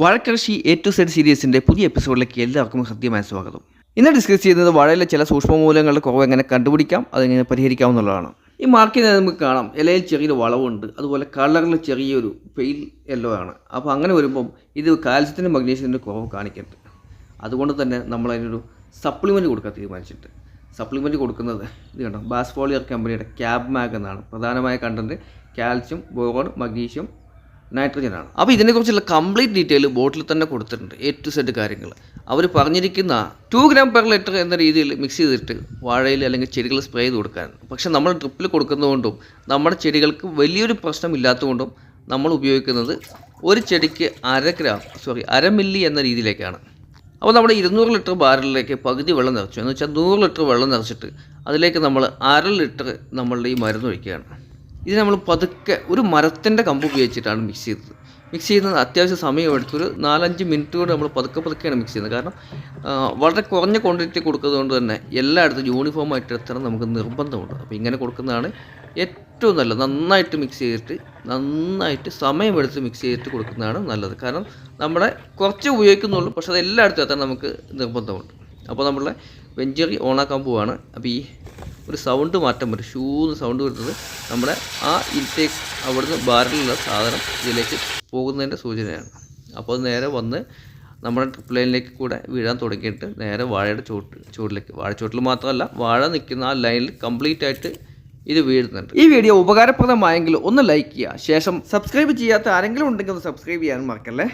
വാഴക്കൃഷി A to Z സീരീസിൻ്റെ പുതിയ എപ്പിസോഡിലേക്ക് എല്ലാവർക്കും ഹൃദ്യമായ സ്വാഗതം. ഇന്ന് ഡിസ്കസ് ചെയ്യുന്നത് വാഴയിലെ ചില സൂക്ഷ്മമൂലങ്ങളുടെ കുറവ് എങ്ങനെ കണ്ടുപിടിക്കാം, അതെങ്ങനെ പരിഹരിക്കാം എന്നുള്ളതാണ്. ഈ മാർക്കിൽ നമുക്ക് കാണാം ഇലയിൽ ചെറിയൊരു വളവുണ്ട്, അതുപോലെ കളറിൽ ചെറിയൊരു പെയിൽ യെല്ലോ ആണ്. അപ്പോൾ അങ്ങനെ വരുമ്പം ഇത് കാൽസ്യത്തിൻ്റെ മഗ്നീഷ്യത്തിൻ്റെ കുറവ് കാണിക്കുന്നുണ്ട്. അതുകൊണ്ട് തന്നെ നമ്മളതിനൊരു സപ്ലിമെൻറ്റ് കൊടുക്കാൻ തീരുമാനിച്ചിട്ട് സപ്ലിമെൻറ്റ് കൊടുക്കുന്നത് ഇത് കണ്ടോ, ബാസ്ഫോളിയർ കമ്പനിയുടെ ക്യാബ് മാഗ് എന്നാണ്. പ്രധാനമായ കണ്ടൻറ്റ് കാൽസ്യം, ബോറോൺ, മഗ്നീഷ്യം, നൈട്രജനാണ്. അപ്പോൾ ഇതിനെക്കുറിച്ചുള്ള കംപ്ലീറ്റ് ഡീറ്റെയിൽ ബോട്ടിൽ തന്നെ കൊടുത്തിട്ടുണ്ട്, എ ടു സെഡ് കാര്യങ്ങൾ. അവർ പറഞ്ഞിരിക്കുന്ന 2 gram per liter എന്ന രീതിയിൽ മിക്സ് ചെയ്തിട്ട് വാഴയിൽ അല്ലെങ്കിൽ ചെടികൾ സ്പ്രേ ചെയ്ത് കൊടുക്കാൻ. പക്ഷേ നമ്മൾ ഡ്രിപ്പിൽ കൊടുക്കുന്നതുകൊണ്ടും നമ്മുടെ ചെടികൾക്ക് വലിയൊരു പ്രശ്നമില്ലാത്തതുകൊണ്ടും നമ്മൾ ഉപയോഗിക്കുന്നത് ഒരു ചെടിക്ക് 1/2 മില്ലി എന്ന രീതിയിലേക്കാണ്. അപ്പോൾ നമ്മുടെ 200 ലിറ്റർ ബാരലിലേക്ക് പകുതി വെള്ളം നിറച്ചു, എന്ന് വെച്ചാൽ 100 ലിറ്റർ വെള്ളം നിറച്ചിട്ട് അതിലേക്ക് നമ്മൾ 1/2 ലിറ്റർ നമ്മളുടെ ഈ മരുന്ന് ഒഴിക്കുകയാണ്. ഇത് നമ്മൾ പതുക്കെ ഒരു മരത്തിൻ്റെ കമ്പ് ഉപയോഗിച്ചിട്ടാണ് മിക്സ് ചെയ്തത്. മിക്സ് ചെയ്യുന്നത് അത്യാവശ്യം സമയമെടുത്തൊരു 4-5 മിനിറ്റ് കൊണ്ട് നമ്മൾ പതുക്കെയാണ് മിക്സ് ചെയ്യുന്നത്. കാരണം വളരെ കുറഞ്ഞ ക്വാണ്ടിറ്റി കൊടുക്കുന്നത് കൊണ്ട് തന്നെ എല്ലായിടത്തും യൂണിഫോം ആയിട്ട് എത്തണം നമുക്ക് നിർബന്ധമുണ്ട്. അപ്പോൾ ഇങ്ങനെ കൊടുക്കുന്നതാണ് ഏറ്റവും നല്ലത്. നന്നായിട്ട് മിക്സ് ചെയ്തിട്ട് നന്നായിട്ട് സമയമെടുത്ത് മിക്സ് ചെയ്തിട്ട് കൊടുക്കുന്നതാണ് നല്ലത്. കാരണം നമ്മുടെ കുറച്ച് ഉപയോഗിക്കുന്നുള്ളൂ, പക്ഷേ അത് എല്ലായിടത്തും എത്താൻ നമുക്ക് നിർബന്ധമുണ്ട്. അപ്പോൾ നമ്മളുടെ വെഞ്ചറി ഓണാക്കാൻ പോവാണ്. അപ്പോൾ ഈ ഒരു സൗണ്ട് മാറ്റം വരും, ഷൂന്ന് സൗണ്ട് വരുന്നത് നമ്മുടെ ആ ഇൻടേക്ക് അവിടുന്ന് ബാരലിലുള്ള സാധനം ഇതിലേക്ക് പോകുന്നതിൻ്റെ സൂചനയാണ്. അപ്പോൾ അത് നേരെ വന്ന് നമ്മുടെ ട്രിപ്പ് ലൈനിലേക്ക് കൂടെ വീഴാൻ തുടങ്ങിയിട്ട് നേരെ വാഴയുടെ ചുവട്ടിലേക്ക്, വാഴച്ചോട്ടിൽ മാത്രമല്ല വാഴ നിൽക്കുന്ന ആ ലൈനിൽ കംപ്ലീറ്റ് ആയിട്ട് ഇത് വീഴുന്നുണ്ട്. ഈ വീഡിയോ ഉപകാരപ്രദമായെങ്കിൽ ഒന്ന് ലൈക്ക് ചെയ്യുക, ശേഷം സബ്സ്ക്രൈബ് ചെയ്യാത്ത ആരെങ്കിലും ഉണ്ടെങ്കിൽ ഒന്ന് സബ്സ്ക്രൈബ് ചെയ്യാൻ മറക്കല്ലേ.